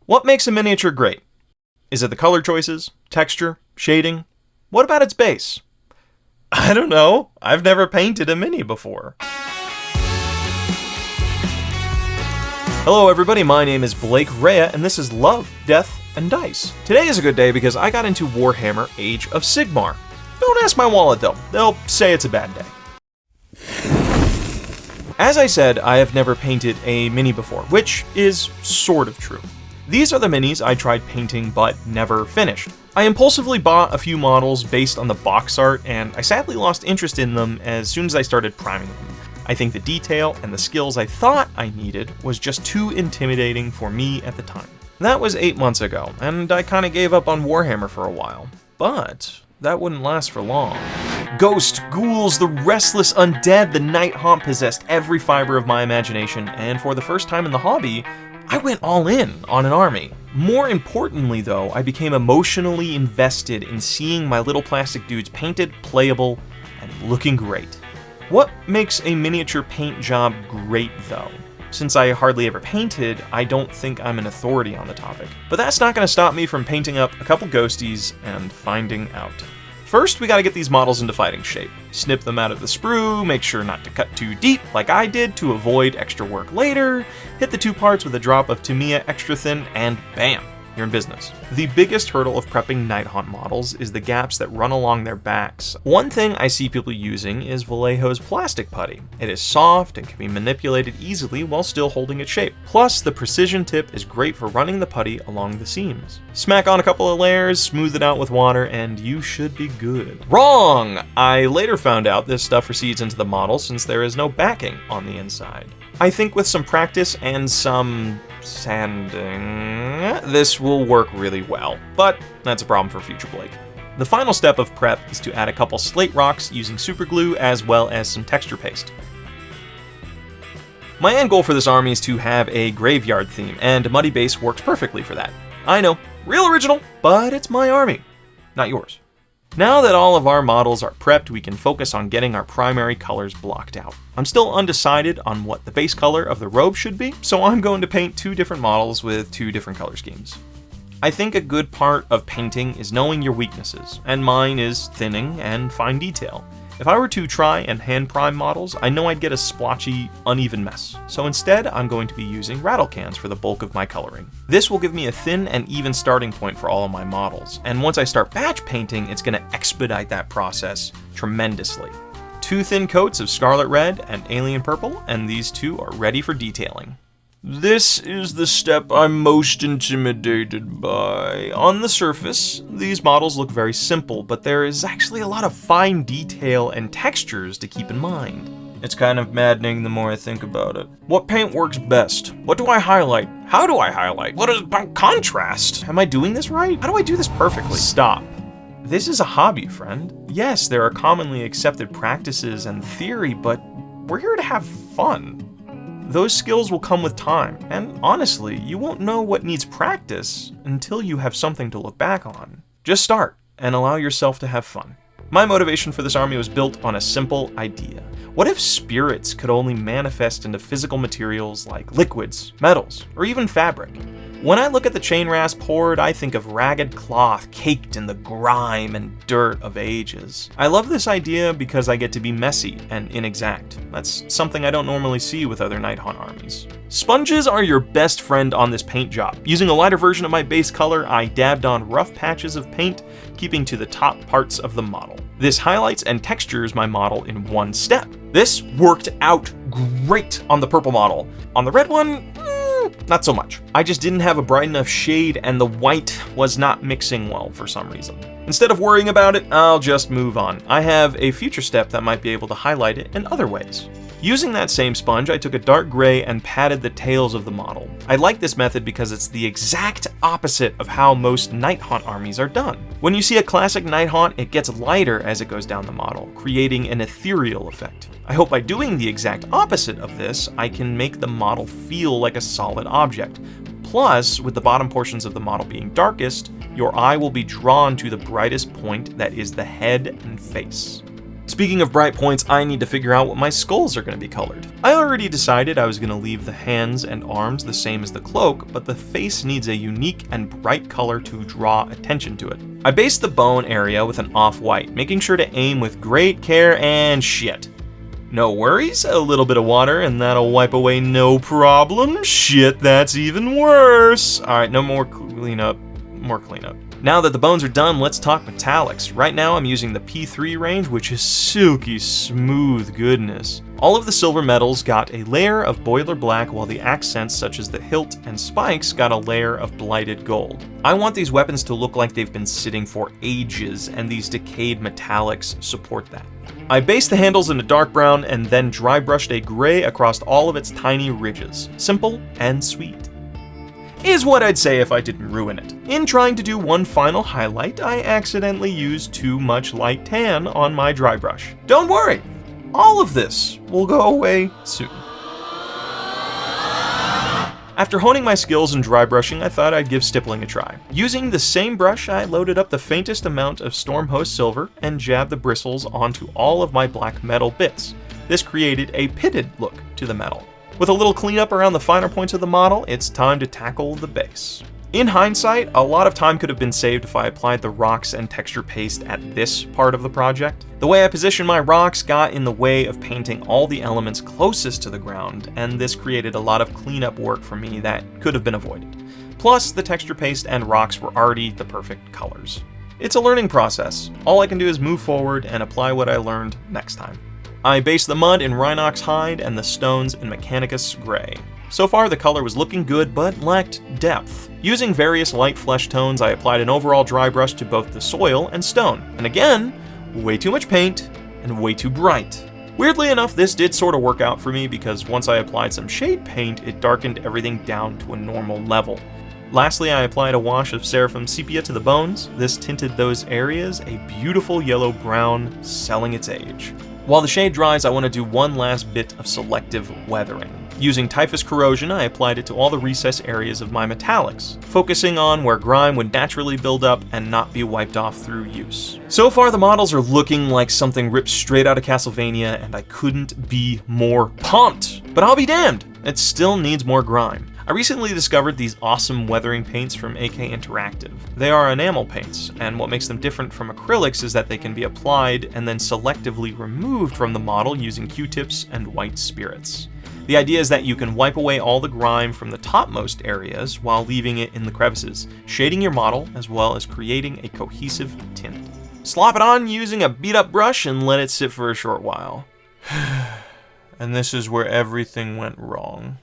What makes a miniature great? Is it the color choices, texture, shading? What about its base? I don't know. I've never painted a mini before. Hello everybody, my name is Blake Rhea, and this is Love, Death, and Dice. Today is a good day because I got into Warhammer Age of Sigmar. Don't ask my wallet though, they'll say it's a bad day. As I said, I have never painted a mini before, which is sort of true. These are the minis I tried painting but never finished. I impulsively bought a few models based on the box art, and I sadly lost interest in them as soon as I started priming them. I think the detail and the skills I thought I needed was just too intimidating for me at the time. That was 8 months ago, and I kinda gave up on Warhammer for a while. But that wouldn't last for long. Ghosts, ghouls, the restless undead, the Nighthaunt possessed every fiber of my imagination, and for the first time in the hobby, I went all in on an army. More importantly though, I became emotionally invested in seeing my little plastic dudes painted, playable, and looking great. What makes a miniature paint job great though? Since I hardly ever painted, I don't think I'm an authority on the topic. But that's not gonna stop me from painting up a couple ghosties and finding out. First, we gotta get these models into fighting shape. Snip them out of the sprue, make sure not to cut too deep like I did to avoid extra work later, hit the two parts with a drop of Tamiya extra thin, and bam, you're in business. The biggest hurdle of prepping Nighthaunt models is the gaps that run along their backs. One thing I see people using is Vallejo's plastic putty. It is soft and can be manipulated easily while still holding its shape. Plus, the precision tip is great for running the putty along the seams. Smack on a couple of layers, smooth it out with water, and you should be good. Wrong! I later found out this stuff recedes into the model since there is no backing on the inside. I think with some practice and some sanding, this will work really well, but that's a problem for future Blake. The final step of prep is to add a couple slate rocks using super glue as well as some texture paste. My end goal for this army is to have a graveyard theme, and Muddy Base works perfectly for that. I know, real original, but it's my army, not yours. Now that all of our models are prepped, we can focus on getting our primary colors blocked out. I'm still undecided on what the base color of the robe should be, so I'm going to paint two different models with two different color schemes. I think a good part of painting is knowing your weaknesses, and mine is thinning and fine detail. If I were to try and hand prime models, I know I'd get a splotchy, uneven mess. So instead, I'm going to be using rattle cans for the bulk of my coloring. This will give me a thin and even starting point for all of my models, and once I start batch painting, it's gonna expedite that process tremendously. 2 thin coats of Scarlet Red and Alien Purple, and these two are ready for detailing. This is the step I'm most intimidated by. On the surface, these models look very simple, but there is actually a lot of fine detail and textures to keep in mind. It's kind of maddening the more I think about it. What paint works best? What do I highlight? How do I highlight? What is my contrast? Am I doing this right? How do I do this perfectly? Stop. This is a hobby, friend. Yes, there are commonly accepted practices and theory, but we're here to have fun. Those skills will come with time, and honestly, you won't know what needs practice until you have something to look back on. Just start, and allow yourself to have fun. My motivation for this army was built on a simple idea. What if spirits could only manifest into physical materials like liquids, metals, or even fabric? When I look at the Chainrasp Horde, I think of ragged cloth caked in the grime and dirt of ages. I love this idea because I get to be messy and inexact. That's something I don't normally see with other Nighthaunt armies. Sponges are your best friend on this paint job. Using a lighter version of my base color, I dabbed on rough patches of paint, keeping to the top parts of the model. This highlights and textures my model in one step. This worked out great on the purple model. On the red one, not so much. I just didn't have a bright enough shade and the white was not mixing well for some reason. Instead of worrying about it, I'll just move on. I have a future step that might be able to highlight it in other ways. Using that same sponge, I took a dark gray and padded the tails of the model. I like this method because it's the exact opposite of how most Nighthaunt armies are done. When you see a classic Nighthaunt, it gets lighter as it goes down the model, creating an ethereal effect. I hope by doing the exact opposite of this, I can make the model feel like a solid object. Plus, with the bottom portions of the model being darkest, your eye will be drawn to the brightest point that is the head and face. Speaking of bright points, I need to figure out what my skulls are going to be colored. I already decided I was going to leave the hands and arms the same as the cloak, but the face needs a unique and bright color to draw attention to it. I based the bone area with an off-white, making sure to aim with great care and shit. No worries, a little bit of water and that'll wipe away no problem. Shit, that's even worse. Alright, no more cleanup. More cleanup. Now that the bones are done, let's talk metallics. Right now I'm using the P3 range, which is silky smooth goodness. All of the silver metals got a layer of boiler black, while the accents such as the hilt and spikes got a layer of blighted gold. I want these weapons to look like they've been sitting for ages, and these decayed metallics support that. I based the handles in a dark brown and then dry brushed a gray across all of its tiny ridges. Simple and sweet. Is what I'd say if I didn't ruin it. In trying to do one final highlight, I accidentally used too much light tan on my dry brush. Don't worry, all of this will go away soon. After honing my skills in dry brushing, I thought I'd give stippling a try. Using the same brush, I loaded up the faintest amount of Stormhost silver and jabbed the bristles onto all of my black metal bits. This created a pitted look to the metal. With a little cleanup around the finer points of the model, it's time to tackle the base. In hindsight, a lot of time could have been saved if I applied the rocks and texture paste at this part of the project. The way I positioned my rocks got in the way of painting all the elements closest to the ground, and this created a lot of cleanup work for me that could have been avoided. Plus, the texture paste and rocks were already the perfect colors. It's a learning process. All I can do is move forward and apply what I learned next time. I based the mud in Rhinox hide and the stones in Mechanicus gray. So far the color was looking good but lacked depth. Using various light flesh tones, I applied an overall dry brush to both the soil and stone. And again, way too much paint and way too bright. Weirdly enough, this did sort of work out for me because once I applied some shade paint, it darkened everything down to a normal level. Lastly, I applied a wash of Seraphim Sepia to the bones. This tinted those areas a beautiful yellow-brown, selling its age. While the shade dries, I want to do one last bit of selective weathering. Using Typhus Corrosion, I applied it to all the recess areas of my metallics, focusing on where grime would naturally build up and not be wiped off through use. So far, the models are looking like something ripped straight out of Castlevania, and I couldn't be more pumped. But I'll be damned, it still needs more grime. I recently discovered these awesome weathering paints from AK Interactive. They are enamel paints, and what makes them different from acrylics is that they can be applied and then selectively removed from the model using Q-tips and white spirits. The idea is that you can wipe away all the grime from the topmost areas while leaving it in the crevices, shading your model as well as creating a cohesive tint. Slop it on using a beat-up brush and let it sit for a short while. And this is where everything went wrong.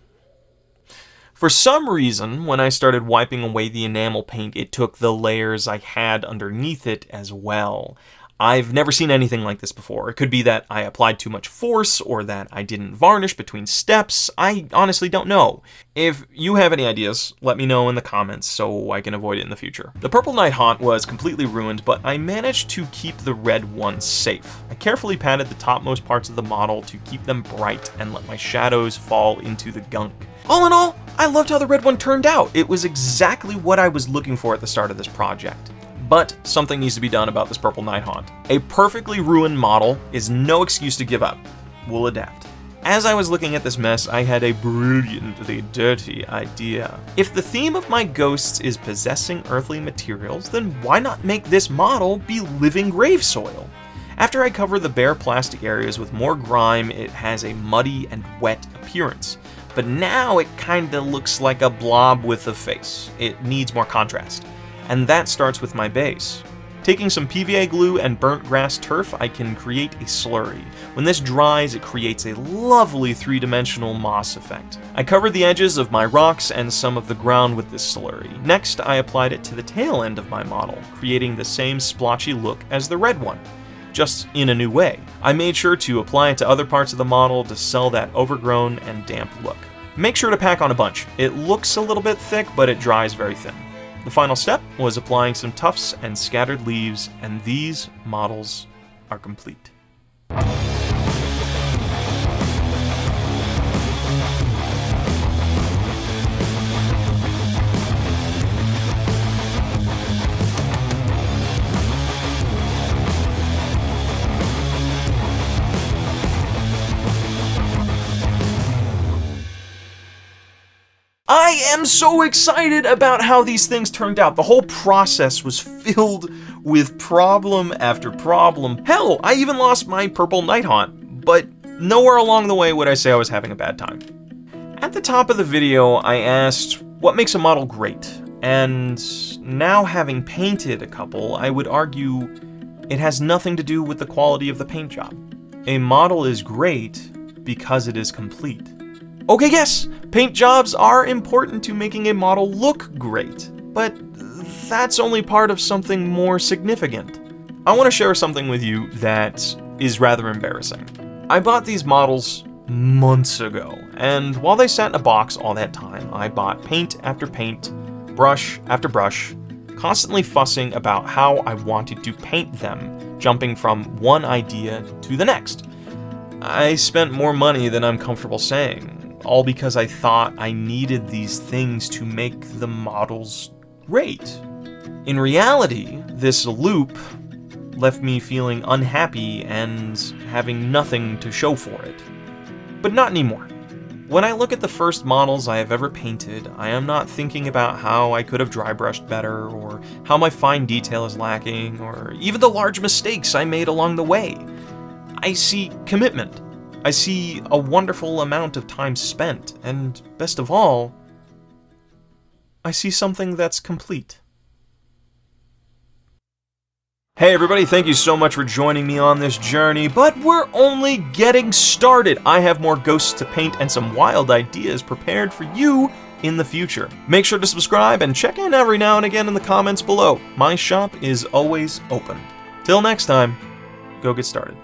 For some reason, when I started wiping away the enamel paint, it took the layers I had underneath it as well. I've never seen anything like this before. It could be that I applied too much force or that I didn't varnish between steps. I honestly don't know. If you have any ideas, let me know in the comments so I can avoid it in the future. The purple Nighthaunt was completely ruined, but I managed to keep the red one safe. I carefully patted the topmost parts of the model to keep them bright and let my shadows fall into the gunk. All in all, I loved how the red one turned out. It was exactly what I was looking for at the start of this project. But something needs to be done about this purple Nighthaunt. A perfectly ruined model is no excuse to give up. We'll adapt. As I was looking at this mess, I had a brilliantly dirty idea. If the theme of my ghosts is possessing earthly materials, then why not make this model be living grave soil? After I cover the bare plastic areas with more grime, it has a muddy and wet appearance. But now it kinda looks like a blob with a face. It needs more contrast. And that starts with my base. Taking some PVA glue and burnt grass turf, I can create a slurry. When this dries, it creates a lovely three-dimensional moss effect. I covered the edges of my rocks and some of the ground with this slurry. Next, I applied it to the tail end of my model, creating the same splotchy look as the red one, just in a new way. I made sure to apply it to other parts of the model to sell that overgrown and damp look. Make sure to pack on a bunch. It looks a little bit thick, but it dries very thin. The final step was applying some tufts and scattered leaves, and these models are complete. I am so excited about how these things turned out. The whole process was filled with problem after problem. Hell, I even lost my purple Nighthaunt, but nowhere along the way would I say I was having a bad time. At the top of the video, I asked what makes a model great, and now having painted a couple, I would argue it has nothing to do with the quality of the paint job. A model is great because it is complete. Okay, yes, paint jobs are important to making a model look great, but that's only part of something more significant. I want to share something with you that is rather embarrassing. I bought these models months ago, and while they sat in a box all that time, I bought paint after paint, brush after brush, constantly fussing about how I wanted to paint them, jumping from one idea to the next. I spent more money than I'm comfortable saying, all because I thought I needed these things to make the models great. In reality, this loop left me feeling unhappy and having nothing to show for it. But not anymore. When I look at the first models I have ever painted, I am not thinking about how I could have dry brushed better, or how my fine detail is lacking, or even the large mistakes I made along the way. I see commitment. I see a wonderful amount of time spent, and best of all, I see something that's complete. Hey everybody, thank you so much for joining me on this journey, but we're only getting started. I have more ghosts to paint and some wild ideas prepared for you in the future. Make sure to subscribe and check in every now and again in the comments below. My shop is always open. Till next time, go get started.